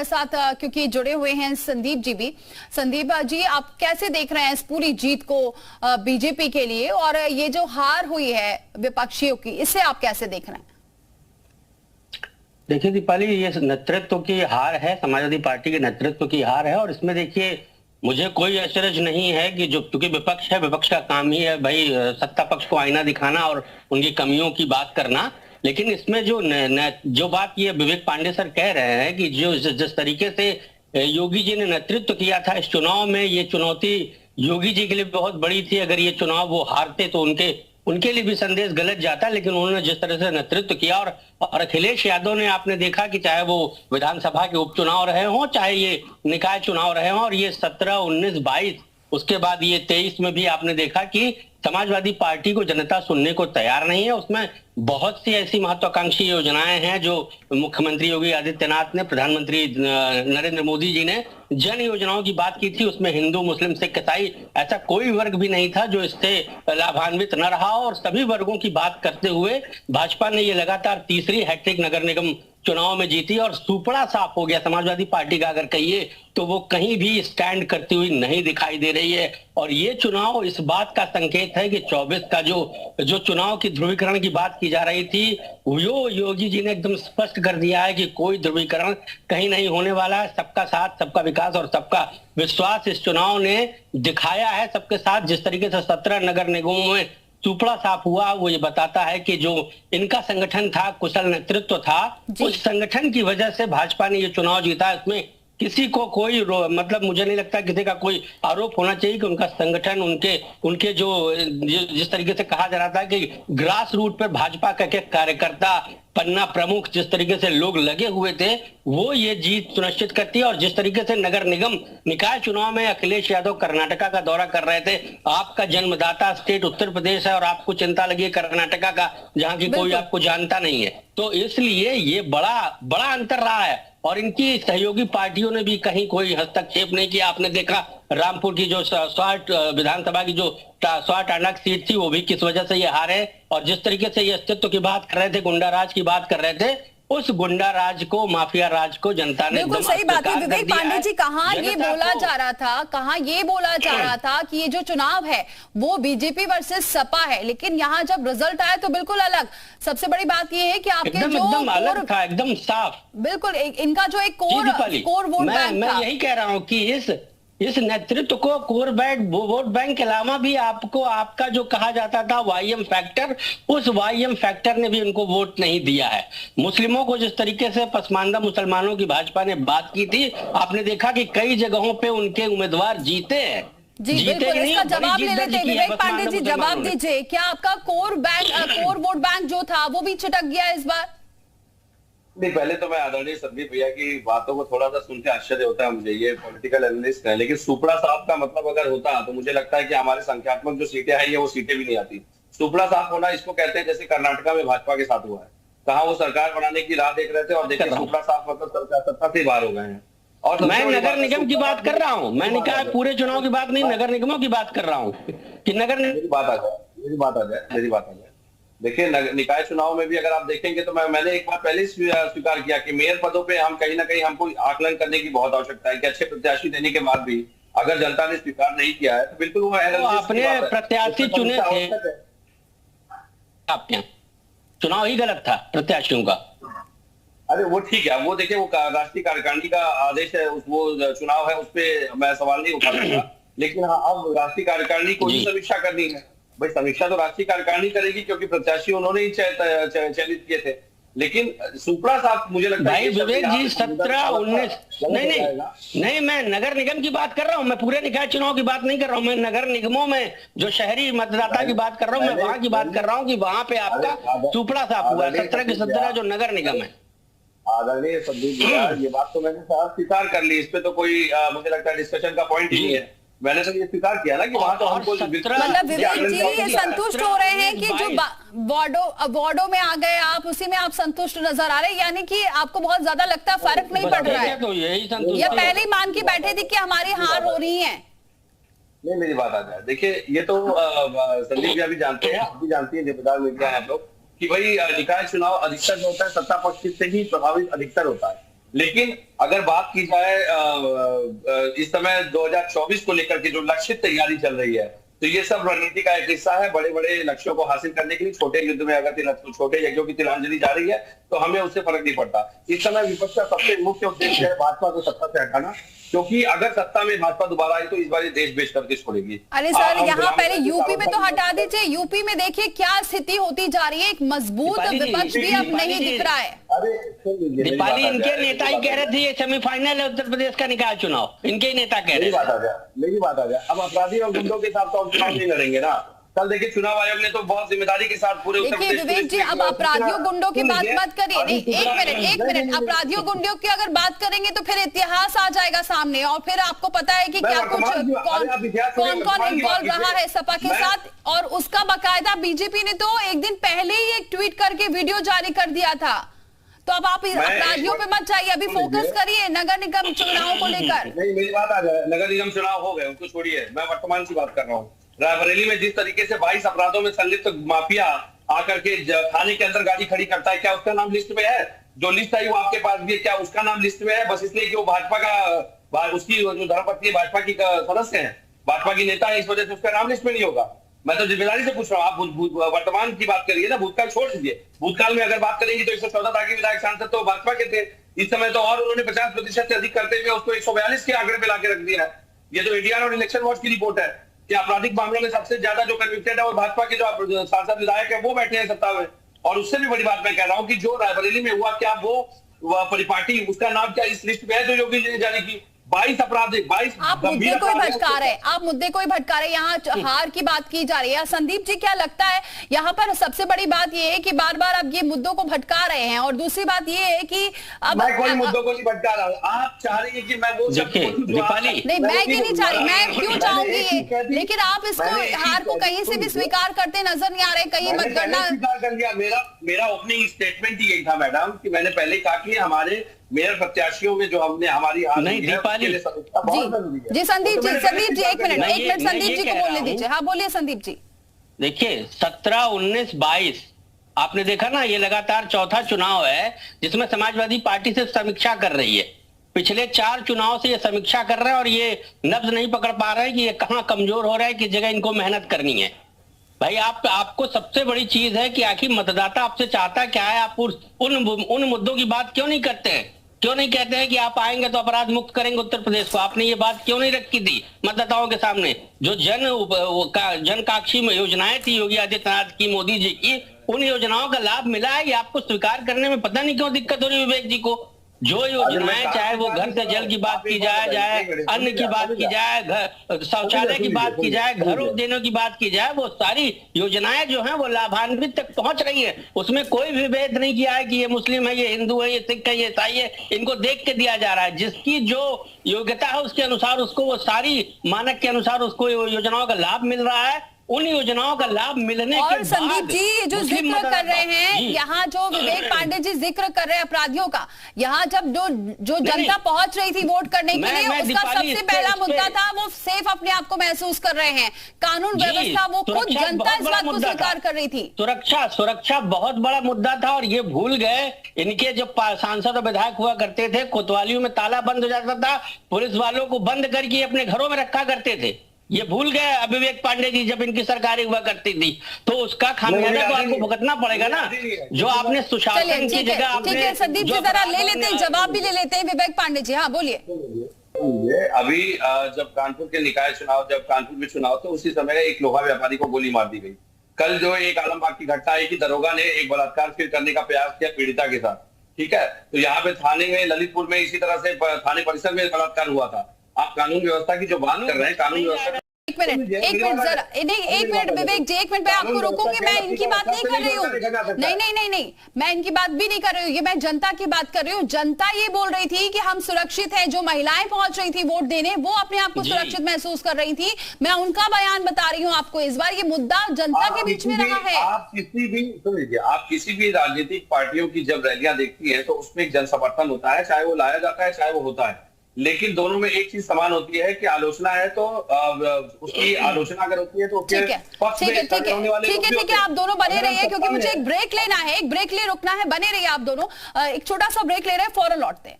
साथ क्योंकि जुड़े हुए हैं संदीप जी भी। संदीप जी, आप कैसे देख रहे हैं इस पूरी जीत को बीजेपी के लिए, और ये जो हार हुई है विपक्षियों की, इसे आप कैसे देख रहे हैं? देखिए दीपाली, ये नेतृत्व की हार है, समाजवादी पार्टी के नेतृत्व की हार है। और इसमें देखिए, मुझे कोई अचरज नहीं है कि जो, क्योंकि विपक्ष है, विपक्ष का काम ही है भाई सत्ता पक्ष को आईना दिखाना और उनकी कमियों की बात करना। लेकिन इसमें जो बात ये विवेक पांडे सर कह रहे हैं कि जिस तरीके से योगी जी ने नेतृत्व किया था इस चुनाव में, ये चुनौती योगी जी के लिए बहुत बड़ी थी। अगर ये चुनाव वो हारते तो उनके लिए भी संदेश गलत जाता। लेकिन उन्होंने जिस तरह से नेतृत्व किया, और अखिलेश यादव ने, आपने देखा कि चाहे वो विधानसभा के उपचुनाव रहे हों, चाहे ये निकाय चुनाव रहे हों, और ये 17, 19, 22, उसके बाद ये 23 में भी आपने देखा कि समाजवादी पार्टी को जनता सुनने को तैयार नहीं है। उसमें बहुत सी ऐसी महत्वाकांक्षी योजनाएं हैं जो मुख्यमंत्री योगी आदित्यनाथ ने, प्रधानमंत्री नरेंद्र मोदी जी ने जन योजनाओं की बात की थी। उसमें हिंदू, मुस्लिम, सिख, ईसाई, ऐसा कोई वर्ग भी नहीं था जो इससे लाभान्वित न रहा। और सभी वर्गों की बात करते हुए भाजपा ने ये लगातार तीसरी हैट्रिक नगर निगम चुनाव में जीती, और सुपड़ा साफ हो गया समाजवादी पार्टी का। अगर कहिए तो वो कहीं भी स्टैंड करती हुई नहीं दिखाई दे रही है। और ये चुनाव इस बात का संकेत है कि 24 का जो चुनाव की ध्रुवीकरण की बात की जा रही थी, वो योगी जी ने एकदम स्पष्ट कर दिया है कि कोई ध्रुवीकरण कहीं नहीं होने वाला है। सबका साथ, सबका विकास और सबका विश्वास इस चुनाव ने दिखाया है सबके साथ। जिस तरीके से 17 नगर निगमों में सुपड़ा साफ हुआ, वो ये बताता है कि जो इनका संगठन था, कुशल नेतृत्व था, उस संगठन की वजह से भाजपा ने ये चुनाव जीता। इसमें किसी को कोई मतलब मुझे नहीं लगता किसी का कोई आरोप होना चाहिए कि उनका संगठन, उनके जो जिस तरीके से कहा जा रहा था कि ग्रास रूट पर भाजपा के कार्यकर्ता, पन्ना प्रमुख, जिस तरीके से लोग लगे हुए थे, वो ये जीत सुनिश्चित करती है। और जिस तरीके से नगर निगम निकाय चुनाव में अखिलेश यादव कर्नाटका का दौरा कर रहे थे, आपका जन्मदाता स्टेट उत्तर प्रदेश है और आपको चिंता लगी है कर्नाटका का, जहां की कोई आपको जानता नहीं है। तो इसलिए ये बड़ा अंतर रहा है। और इनकी सहयोगी पार्टियों ने भी कहीं कोई हस्तक्षेप नहीं किया। आपने देखा रामपुर की जो 60 विधानसभा की जो 100 टांडक सीट थी, वो भी किस वजह से ये हारे। और जिस तरीके से ये अस्तित्व की बात कर रहे थे, गुंडा राज की बात कर रहे थे, उस गुंडा राज को, माफिया राज को जनता ने बिल्कुल सही बात है। विवेक पांडे जी, कहाँ ये बोला जा रहा था कि ये जो चुनाव है वो बीजेपी वर्सेस सपा है, लेकिन यहाँ जब रिजल्ट आया तो बिल्कुल अलग। सबसे बड़ी बात ये है कि आपके एकदम अलग था, एकदम साफ। बिल्कुल, इनका जो एक कोर वोट बैंक था। मैं यही कह रहा हूँ कि इस नेतृत्व को कोर वोट बैंक के अलावा भी आपका जो कहा जाता था वाईएम फैक्टर, उस वाईएम फैक्टर ने भी उनको वोट नहीं दिया है। मुस्लिमों को जिस तरीके से पसमानदा मुसलमानों की भाजपा ने बात की थी, आपने देखा कि कई जगहों पे उनके उम्मीदवार जीते हैं। जी बिल्कुल, इसका जवाब ले लेते हैं। विवेक पांडे जी, जवाब दीजिए, क्या आपका कोर वोट बैंक जो था वो भी छिटक गया इस बार? नहीं, पहले तो मैं आदरणीय संदीप भैया की बातों को थोड़ा सा सुन के आश्चर्य होता है मुझे, ये पॉलिटिकल एनालिस्ट है। लेकिन सुपड़ा साफ का मतलब अगर होता तो मुझे लगता है कि हमारे संख्यात्मक जो सीटें हैं वो सीटें भी नहीं आती। सुपड़ा साफ होना इसको कहते हैं जैसे कर्नाटका में भाजपा के साथ हुआ है। कहा वो सरकार बनाने की राह देख रहे थे और देखिए सुपड़ा साफ मतलब सरकार सत्ता से बाहर हो गए हैं। और मैं नगर निगम की बात कर रहा हूँ, मैं निकाय पूरे चुनाव की बात नहीं, नगर निगमों की बात कर रहा हूँ कि मेरी बात आ जाए। देखिए निकाय चुनाव में भी अगर आप देखेंगे तो मैंने एक बार पहले स्वीकार किया कि मेयर पदों पे हम कहीं ना कहीं हमको आकलन करने की बहुत आवश्यकता है कि अच्छे प्रत्याशी देने के बाद भी अगर जनता ने स्वीकार नहीं किया है तो बिल्कुल वो अपने प्रत्याशी चुने थे, आपके चुनाव ही गलत था प्रत्याशियों का। अरे वो ठीक है, वो देखिए वो राष्ट्रीय कार्यकारिणी का आदेश है, वो चुनाव है, उस पर मैं सवाल नहीं उठा सकता। लेकिन हाँ, अब राष्ट्रीय कार्यकारिणी को ही समीक्षा करनी है। भाई समीक्षा तो राष्ट्रीय कार्यकारिणी करेगी क्योंकि प्रत्याशी उन्होंने ही चयनित किए थे। लेकिन सुपड़ा साहब मुझे लगता है विवेक जी 17, 19 नहीं, मैं नगर निगम की बात कर रहा हूँ, मैं पूरे निकाय चुनाव की बात नहीं कर रहा हूँ। मैं नगर निगमों में जो शहरी मतदाता की बात कर रहा हूँ, मैं वहां की बात कर रहा हूँ कि वहां पे आपका सुपड़ा साफ हुआ। 17 के 17 जो नगर निगम है। आदरणीय संदीप जी, ये बात तो मैंने स्वीकार कर ली, इस पे तो कोई मुझे लगता है डिस्कशन का पॉइंट ही नहीं है। मैंने तो ये स्वीकार किया ना कि वहां तो हमको मतलब विवेक जी ये संतुष्ट हो रहे हैं कि जो वार्डों में आ गए आप, उसी में आप संतुष्ट नजर आ रहे हैं, यानी कि आपको बहुत ज्यादा लगता है फर्क नहीं पड़ रहा है। तो यही ये पहले ही मान के बैठे थे कि हमारी हार हो रही है। नहीं, मेरी बात आ जाए। देखिए ये तो संदीप जी अभी जानते हैं, आप भी जानती है, जिम्मेदार मीडिया है आप लोग, कि भाई निकाय चुनाव अधिकतर जो होता है सत्ता पक्ष से ही प्रभावित अधिकतर होता है। लेकिन अगर बात की जाए इस समय 2024 को लेकर के जो लक्षित तैयारी चल रही है, तो ये सब रणनीति का एक हिस्सा है। बड़े बड़े लक्ष्यों को हासिल करने के लिए छोटे युद्ध में अगर छोटे यज्ञों की तिलांजलि जा रही है तो हमें उससे फर्क नहीं पड़ता। इस समय विपक्ष का सबसे मुख्य उद्देश्य है भाजपा को सत्ता से हटाना, क्योंकि अगर सत्ता में भाजपा दोबारा आई तो इस बार ये देश बेच करके छोड़ेगी। अरे सर, यहाँ पहले यूपी में तो हटा दीजिए। यूपी में देखिए क्या स्थिति होती जा रही है, एक मजबूत विपक्ष भी अब नहीं दिख रहा है। अरे दीपाली, इनके नेता ही कह रहे थे ये सेमीफाइनल है उत्तर प्रदेश का निकाय चुनाव, इनके ही नेता कह रहे हैं। मेरी बात आ जाए, अब अपराधी और गुंडों के साथ तो अब चुनाव नहीं लड़ेंगे ना। कल देखिए चुनाव आयोग ने तो बहुत जिम्मेदारी के साथ पूरे देखिए विवेक जी, अब अपराधियों गुंडों की बात मत करिए। नहीं, एक मिनट अपराधियों गुंडों की अगर बात करेंगे तो फिर इतिहास आ जाएगा सामने, और फिर आपको पता है कि क्या कुछ कौन कौन इन्वॉल्व रहा है सपा के साथ। और उसका बाकायदा बीजेपी ने तो एक दिन पहले ही एक ट्वीट करके वीडियो जारी कर दिया था। तो अब आप अपराधियों पे मत जाइए, अभी फोकस करिए नगर निगम चुनाव को लेकर। नहीं, मेरी बात आ जाए, नगर निगम चुनाव हो गए, उनको छोड़िए, मैं वर्तमान की बात कर रहा हूँ। रायबरेली में जिस तरीके से 22 अपराधों में संलिप्त माफिया आकर के थाने के अंदर गाड़ी खड़ी करता है, क्या उसका नाम लिस्ट में है? जो लिस्ट आई वो आपके पास भी है, क्या उसका नाम लिस्ट में है? बस इसलिए कि वो भाजपा का, उसकी जो धर्मपत्नी भाजपा की सदस्य है, भाजपा की नेता है, इस वजह से उसका नाम लिस्ट में नहीं होगा। मैं तो जिम्मेदारी से पूछ रहा हूँ, आप वर्तमान की बात करिए ना, भूतकाल छोड़ दीजिए। भूतकाल में अगर बात करेंगे तो 114 बागी विधायक सांसद तो भाजपा के थे, इस समय तो और उन्होंने 50% से अधिक करते हुए उसको 142 के आंकड़े पे लाके रख दिया है। ये तो एडीआर और इलेक्शन वॉच की रिपोर्ट है कि आपराधिक मामलों में सबसे ज्यादा जो कन्विक्टेड है और भाजपा के जो सांसद विधायक है वो बैठे हैं सत्ता में। और उससे भी बड़ी बात मैं कह रहा हूं कि जो रायबरेली में हुआ, क्या वो परिपाटी, उसका नाम क्या इस लिस्ट में है जो योगी जी ने जारी की? 22 अपराधी, 22 आप मुद्दे को ही भटका रहे हैं, आप मुद्दे को ही भटका रहे हैं। यहाँ हार की बात की जा रही है। संदीप जी, क्या लगता है यहाँ पर सबसे बड़ी बात ये है कि बार बार अब ये मुद्दों को भटका रहे हैं, और दूसरी बात ये है कि अब मैं कोई मुद्दों को नहीं भटका रहा हूँ। आप चाह रही है कि मैं वो दीपाली, नहीं, मैं ये नहीं चाह रही, मैं क्यों चाहूंगी ये, लेकिन आप इसको हार को कहीं से भी स्वीकार करते नजर नहीं आ रहे, कहीं मतगणना स्वीकार कर लिया। मेरा ओपनिंग स्टेटमेंट ही यही था मैडम, कि मैंने पहले कहा कि हमारे मेयर प्रत्याशियों में जो हमने हमारी नहीं दीपाली जी संदीप जी एक मिनट संदीप जी को बोलने दीजिए। हाँ बोलिए संदीप जी। देखिए 17, 19, 22 आपने देखा ना, ये लगातार चौथा चुनाव है जिसमें समाजवादी पार्टी से समीक्षा कर रही है। पिछले 4 चुनाव से ये समीक्षा कर रहा है और ये नब्ज नहीं पकड़ पा रहा है कि ये कहाँ कमजोर हो रहा है, किस जगह इनको मेहनत करनी है। भाई आपको सबसे बड़ी चीज है कि आखिर मतदाता आपसे चाहता क्या है। आप उन मुद्दों की बात क्यों नहीं करते हैं? क्यों नहीं कहते हैं कि आप आएंगे तो अपराध मुक्त करेंगे उत्तर प्रदेश को? आपने ये बात क्यों नहीं रखी थी मतदाताओं के सामने? जो जनकाक्षी योजनाएं थी योगी आदित्यनाथ की, मोदी जी की, उन योजनाओं का लाभ मिला है। ये आपको स्वीकार करने में पता नहीं क्यों दिक्कत हो रही है विवेक जी को। जो योजनाएं, चाहे वो घर से जल की बात की जाए, चाहे अन्न की बात की जाए, शौचालय की बात की जाए, घरों देने की बात की जाए, वो सारी योजनाएं जो हैं वो लाभान्वित तक पहुंच रही हैं। उसमें कोई भी भेद नहीं किया है कि ये मुस्लिम है, ये हिंदू है, ये सिख है, ये ईसाई है। इनको देख के दिया जा रहा है। जिसकी जो योग्यता है उसके अनुसार उसको, वो सारी मानक के अनुसार उसको योजनाओं का लाभ मिल रहा है। उन योजनाओं का लाभ मिलने के बाद संदीप जी ये जो जिक्र कर रहे हैं, यहाँ जो विवेक पांडे जी जिक्र कर रहे हैं अपराधियों का, यहाँ जब जो जनता पहुंच रही थी वोट करने के लिए, उसका सबसे पहला मुद्दा था वो सेफ अपने आप को महसूस कर रहे हैं, कानून व्यवस्था, वो खुद जनता इस बात को स्वीकार कर रही थी। सुरक्षा बहुत बड़ा मुद्दा था और ये भूल गए। इनके जो सांसद और विधायक हुआ करते थे, कोतवालियों में ताला बंद हो जाता था, पुलिस वालों को बंद करके अपने घरों में रखा करते थे। ये भूल गए विवेक पांडे जी जब इनकी सरकारें हुआ करती थी। तो उसका खामियाजा तो आपको भुगतना पड़ेगा ना, जो आपने सुशासन की जगह आपने। ठीक है संदीप जी, जरा ले लेते हैं, जवाब भी ले लेते हैं विवेक पांडे जी। हाँ बोलिए। अभी जब कानपुर के निकाय चुनाव, जब कानपुर में चुनाव, तो उसी समय एक लोहा व्यापारी को गोली मार दी गई। कल जो एक आलमबाग की घटना है कि दरोगा ने एक बलात्कार फिर करने का प्रयास किया पीड़िता के साथ, ठीक है। तो यहाँ पे थाने में, ललितपुर में इसी तरह से थाने परिसर में बलात्कार हुआ था। आप कानून व्यवस्था की जो बात कर रहे हैं, कानून व्यवस्था एक मिनट जरा, नहीं एक मिनट विवेक जी, एक मिनट मैं आपको रोकूंगी। मैं इनकी बात नहीं कर रही हूँ, नहीं, मैं इनकी बात भी नहीं कर रही हूँ, ये मैं जनता की बात कर रही हूँ। जनता ये बोल रही थी कि हम सुरक्षित हैं, जो महिलाएं पहुंच रही थी वोट देने, वो अपने आप को सुरक्षित महसूस कर रही थी। मैं उनका बयान बता रही हूँ आपको। इस बार ये मुद्दा जनता के बीच में रहा है। आप किसी भी राजनीतिक पार्टियों की जब रैलियां देखती है तो उसमें एक जन समर्थन होता है, चाहे वो लाया जाता है चाहे वो होता है, लेकिन दोनों में एक चीज समान होती है कि आलोचना है तो उसकी आलोचना अगर होती है तो ठीक है, आप दोनों बने रहिए क्योंकि मुझे एक ब्रेक लेना है, एक ब्रेक ले रुकना है। बने रहिए आप दोनों, एक छोटा सा ब्रेक ले रहे हैं, फौरन लौटते हैं।